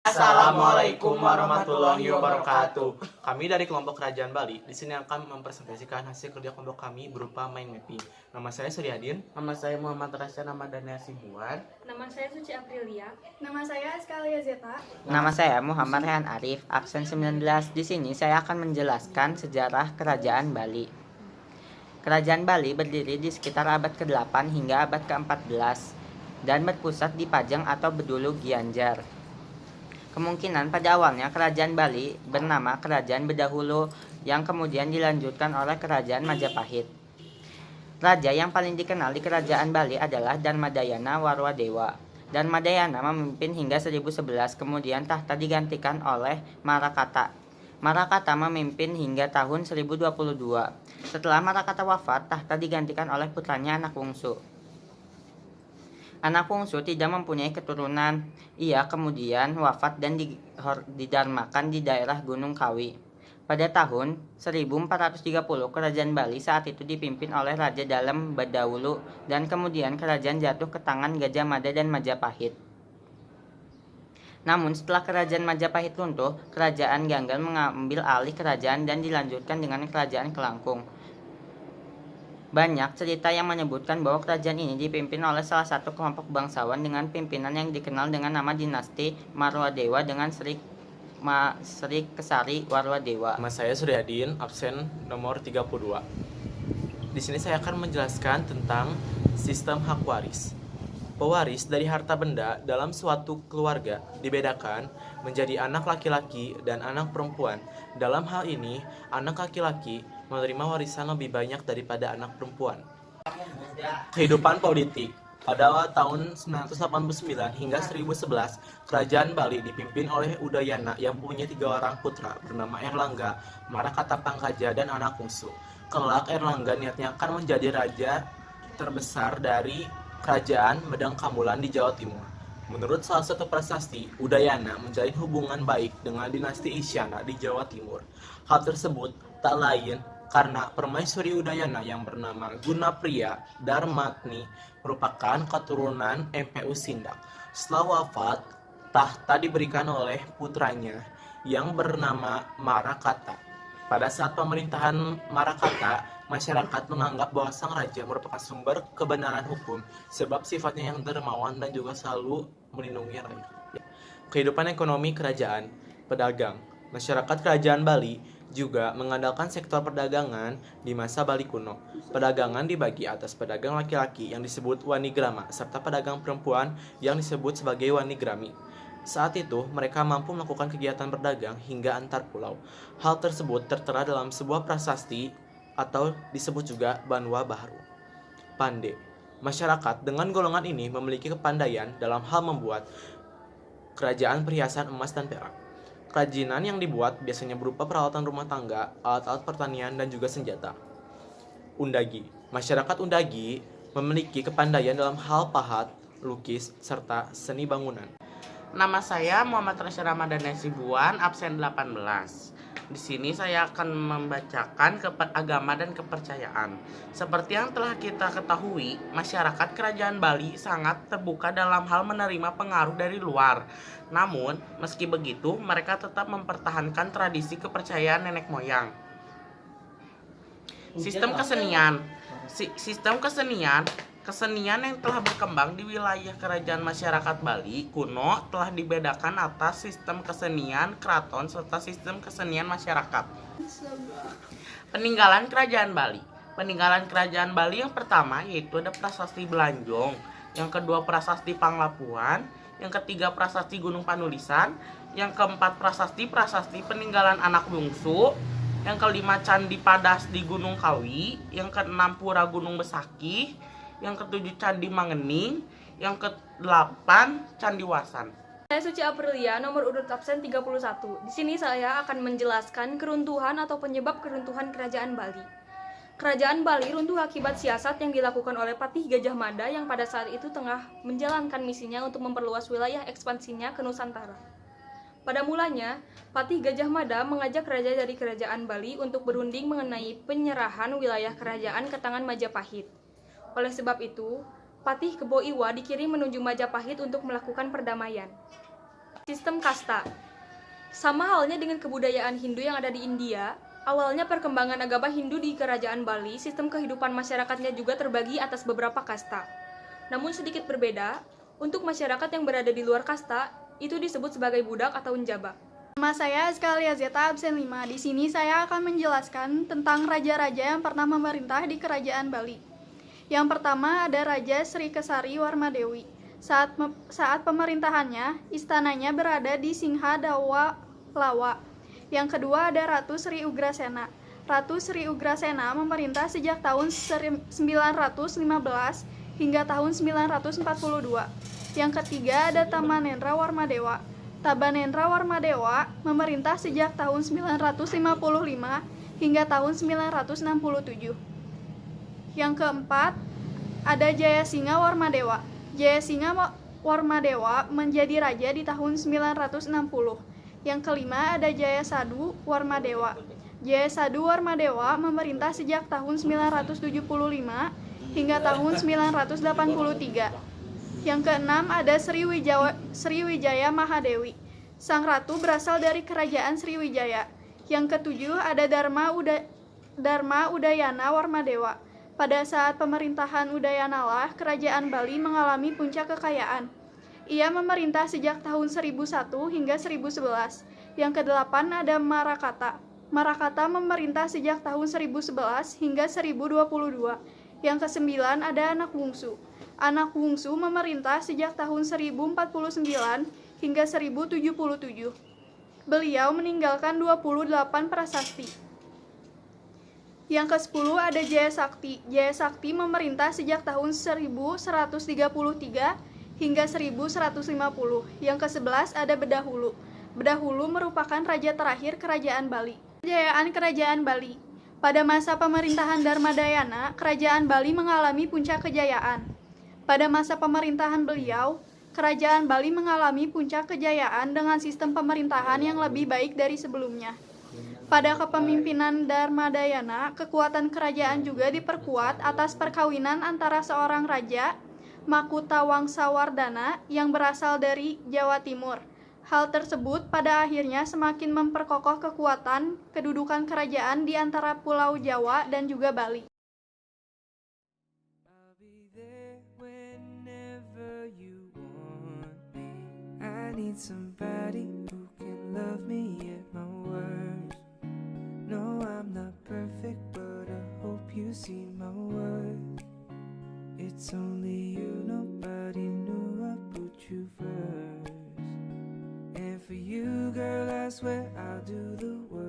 Assalamualaikum warahmatullahi wabarakatuh. Kami dari kelompok Kerajaan Bali di sini akan mempresentasikan hasil kerja kelompok kami berupa mind mapping. Nama saya Suryadin. Nama saya Muhammad Rasya, nama Daniel Sibuan. Nama saya Suci Aprilia. Nama saya Askalia Zeta. Nama saya Muhammad Rehan Arif, absen 19. Di sini saya akan menjelaskan sejarah Kerajaan Bali. Kerajaan Bali berdiri di sekitar abad ke-8 hingga abad ke-14 dan berpusat di Pajang atau Bedulu Gianjar. Kemungkinan pada awalnya Kerajaan Bali bernama Kerajaan Bedahulu yang kemudian dilanjutkan oleh Kerajaan Majapahit. Raja yang paling dikenal di Kerajaan Bali adalah Darmadayana Warwadewa. Darmadayana memimpin hingga 1011, kemudian tahta digantikan oleh Marakata. Marakata memimpin hingga tahun 1022. Setelah Marakata wafat, tahta digantikan oleh putranya anak bungsu. Anak bungsu tidak mempunyai keturunan. Ia kemudian wafat dan didarmakan di daerah Gunung Kawi. Pada tahun 1430, Kerajaan Bali saat itu dipimpin oleh Raja Dalem Bedahulu dan kemudian kerajaan jatuh ke tangan Gajah Mada dan Majapahit. Namun setelah Kerajaan Majapahit runtuh, Kerajaan Ganggal mengambil alih kerajaan dan dilanjutkan dengan Kerajaan Kelangkung. Banyak cerita yang menyebutkan bahwa kerajaan ini dipimpin oleh salah satu kelompok bangsawan dengan pimpinan yang dikenal dengan nama dinasti Marwadewa dengan Sri Kesari Warwadewa. Nama saya Suryadin, absen nomor 32. Di sini saya akan menjelaskan tentang sistem hak waris. Pewaris dari harta benda dalam suatu keluarga dibedakan menjadi anak laki-laki dan anak perempuan. Dalam hal ini, anak laki-laki menerima warisan lebih banyak daripada anak perempuan. Kehidupan politik. Pada tahun 989 hingga 1011, Kerajaan Bali dipimpin oleh Udayana yang punya 3 orang putra bernama Erlangga, Marakata Pangkaja, dan anak bungsu. Kelak Erlangga niatnya akan menjadi raja terbesar dari Kerajaan Medang Kamulan di Jawa Timur. Menurut salah satu prasasti, Udayana menjalin hubungan baik dengan dinasti Isyana di Jawa Timur. Hal tersebut tak lain karena permaisuri Udayana yang bernama Gunapriya Darmatni merupakan keturunan Empu Sindak. Setelah wafat, tahta diberikan oleh putranya yang bernama Marakata. Pada saat pemerintahan Marakata, masyarakat menganggap bahwa sang raja merupakan sumber kebenaran hukum sebab sifatnya yang dermawan dan juga selalu melindungi rakyat. Kehidupan ekonomi kerajaan, pedagang. Masyarakat Kerajaan Bali juga mengandalkan sektor perdagangan di masa Bali kuno. Perdagangan dibagi atas pedagang laki-laki yang disebut wanigrama serta pedagang perempuan yang disebut sebagai wanigrami. Saat itu, mereka mampu melakukan kegiatan berdagang hingga antar pulau. Hal tersebut tertera dalam sebuah prasasti atau disebut juga Banwa Baharu. Pande. Masyarakat dengan golongan ini memiliki kepandaian dalam hal membuat kerajaan perhiasan emas dan perak. Kerajinan yang dibuat biasanya berupa peralatan rumah tangga, alat-alat pertanian, dan juga senjata. Undagi. Masyarakat Undagi memiliki kepandaian dalam hal pahat, lukis, serta seni bangunan. Nama saya Muhammad Rasya, nama Daniel Sibuan, absen 18. Di sini saya akan membacakan agama dan kepercayaan. Seperti yang telah kita ketahui, masyarakat Kerajaan Bali sangat terbuka dalam hal menerima pengaruh dari luar. Namun, meski begitu, mereka tetap mempertahankan tradisi kepercayaan nenek moyang. Sistem kesenian yang telah berkembang di wilayah kerajaan masyarakat Bali kuno telah dibedakan atas sistem kesenian keraton serta sistem kesenian masyarakat. Peninggalan Kerajaan Bali. Peninggalan Kerajaan Bali yang pertama yaitu ada prasasti Belanjong, yang kedua prasasti Panglapuan, yang ketiga prasasti Gunung Panulisan, yang keempat prasasti peninggalan anak bungsu, yang kelima Candi Padas di Gunung Kawi, yang keenam Pura Gunung Besakih, yang ketujuh Candi Mangening, yang ke-8 Candi Wasan. Saya Suci Aprilia, nomor urut absen 31. Di sini saya akan menjelaskan keruntuhan atau penyebab keruntuhan Kerajaan Bali. Kerajaan Bali runtuh akibat siasat yang dilakukan oleh Patih Gajah Mada yang pada saat itu tengah menjalankan misinya untuk memperluas wilayah ekspansinya ke Nusantara. Pada mulanya, Patih Gajah Mada mengajak raja dari Kerajaan Bali untuk berunding mengenai penyerahan wilayah kerajaan ke tangan Majapahit. Oleh sebab itu, Patih Kebo Iwa dikirim menuju Majapahit untuk melakukan perdamaian. Sistem kasta. Sama halnya dengan kebudayaan Hindu yang ada di India, awalnya perkembangan agama Hindu di Kerajaan Bali, sistem kehidupan masyarakatnya juga terbagi atas beberapa kasta. Namun sedikit berbeda, untuk masyarakat yang berada di luar kasta, itu disebut sebagai budak atau njaba. Nama saya Askalia Zeta, absen 5. Di sini saya akan menjelaskan tentang raja-raja yang pernah memerintah di Kerajaan Bali. Yang pertama ada Raja Sri Kesari Warmadewi. Saat pemerintahannya, istananya berada di Singhadawa Lawa. Yang kedua ada Ratu Sri Ugrasena. Ratu Sri Ugrasena memerintah sejak tahun 915 hingga tahun 942. Yang ketiga ada Tamanendra Warmadewa. Tabanendra Warmadewa memerintah sejak tahun 955 hingga tahun 967. Yang keempat ada Jayasingha Warmadewa. Jayasingha Warmadewa menjadi raja di tahun 960. Yang kelima ada Jayasadu Warmadewa. Jayasadu Warmadewa memerintah sejak tahun 975 hingga tahun 983. Yang keenam ada Sriwijaya Mahadewi. Sang ratu berasal dari kerajaan Sriwijaya. Yang ketujuh ada Dharma Udayana Warmadewa. Pada saat pemerintahan Udayanalah, kerajaan Bali mengalami puncak kekayaan. Ia memerintah sejak tahun 1001 hingga 1011. Yang kedelapan ada Marakata. Marakata memerintah sejak tahun 1011 hingga 1022. Yang kesembilan ada Anak Wungsu. Anak Wungsu memerintah sejak tahun 1049 hingga 1077. Beliau meninggalkan 28 prasasti. Yang ke-10 ada Jayasakti. Jayasakti memerintah sejak tahun 1133 hingga 1150. Yang ke-11 ada Bedahulu. Bedahulu merupakan raja terakhir kerajaan Bali. Kejayaan kerajaan Bali. Pada masa pemerintahan Dharmadayana, kerajaan Bali mengalami puncak kejayaan. Pada masa pemerintahan beliau, kerajaan Bali mengalami puncak kejayaan dengan sistem pemerintahan yang lebih baik dari sebelumnya. Pada kepemimpinan Dharmadayana, kekuatan kerajaan juga diperkuat atas perkawinan antara seorang raja, Makutawangsa-Wardana, yang berasal dari Jawa Timur. Hal tersebut pada akhirnya semakin memperkokoh kekuatan kedudukan kerajaan di antara Pulau Jawa dan juga Bali. I need somebody who can love me at my worst. No, I'm not perfect, but I hope you see my worth. It's only you, nobody knew I put you first. And for you, girl, I swear I'll do the work.